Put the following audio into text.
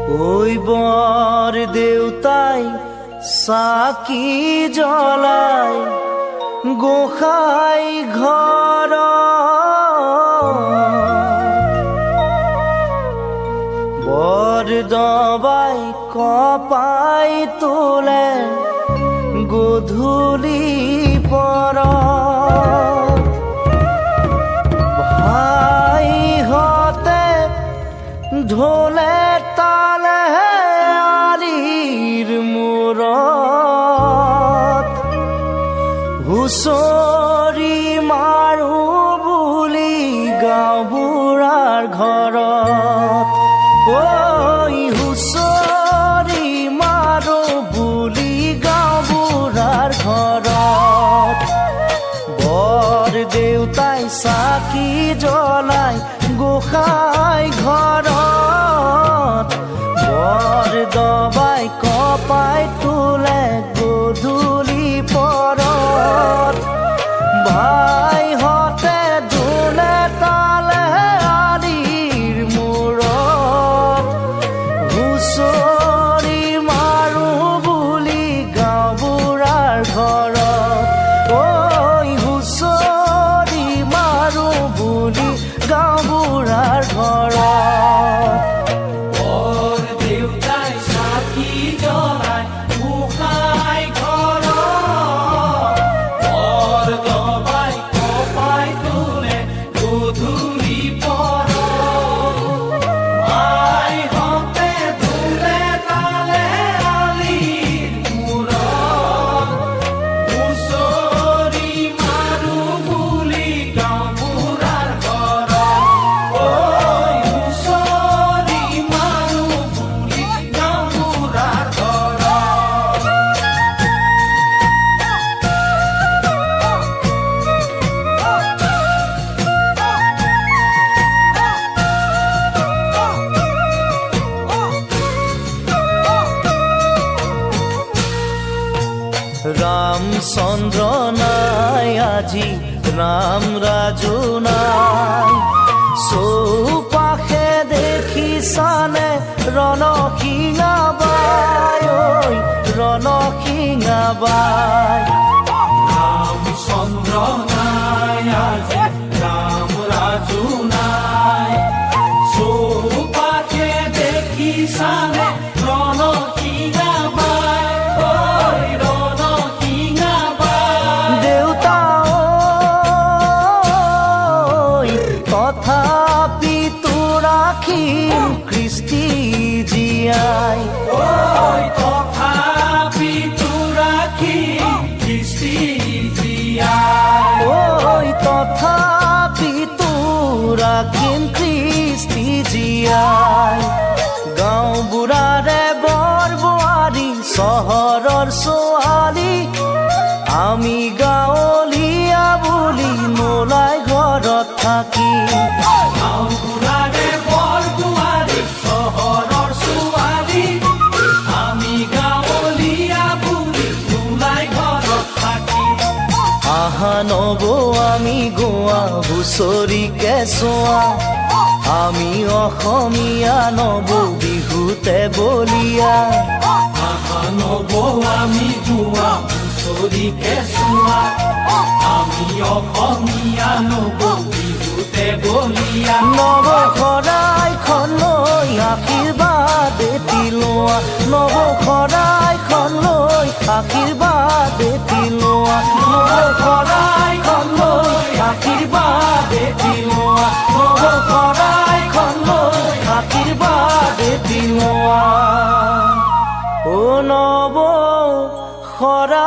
ওই বৰ দেউতাই চাকি জ্বলায় গোসাঁই ঘৰ বৰ দবাই কপাই তোলে গধূলি পৰত ভাইহঁতে ঢোলে তালে আলিৰ মূৰত হুঁচৰি মাৰো বুলি গাঁওবুঢ়াৰ ঘৰত ঐ হুঁচৰি মাৰো বুলি গাঁওবুঢ়াৰ ঘৰত বৰ দেউতাই চাকি জ্বলাই গোসাঁই ঘৰত বৰ দবাই কপাই তোলে গধূলি পৰত ভাইহঁতে ঢোলে তালে আলিৰ মূৰত হুঁচৰি মাৰো বুলি গাঁওবুঢ়াৰ ঘৰত ঐ হুঁচৰি মাৰো বুলি গাঁওবুঢ়াৰ ঘৰত ৰামচন্দ্ৰ নাই আজি ৰাম ৰাজু নাই চৌপাশে দেখিছানে ৰণসিঙা বাই ঐ ৰণসিঙা বাই ৰামচন্দ্ৰ নাই আজি ৰাম ৰাজু নাই চৌপাশে দেখিছানে ৰণসিঙা বাই তথাপি তোৰাখিম কৃষ্টি জীয়াই তথাপি তোৰাখিম কৃষ্টি জীয়াই তথাপি তোৰাখিম কৃষ্টি জীয়াই গাঁওবুঢ়াৰে বৰ বোৱাৰী চহৰৰ ছোৱালী আমি গাঁৱলীয়া বুলি নোলাই ঘৰত থাকি গাঁওবুঢ়াৰে বৰ বোৱাৰী চহৰৰ ছোৱালী আমি গাঁৱলীয়া বুলি নোলাই ঘৰত থাকি আহা নবৌ আমি গোৱা হুঁচৰি কেঁচুৱা আমি অসমীয়া নবৌ বিহুতে বলিয়া আহা নবৌ আমি গোৱা হুঁচৰি কেঁচুৱা আমি অসমীয়া নবৌ বিহুতে বলিয়া নৱখৰাইখন লৈ আশীৰ্বাদ এটি লোৱা নৱখৰাইখন লৈ আশীৰ্বাদ এটি লোৱা নৱখৰাইখন লৈ আশীৰ্বাদ এটি লোৱা নৱখৰাইখন লৈ আশীৰ্বাদ এটি লোৱা অ' নৱখৰা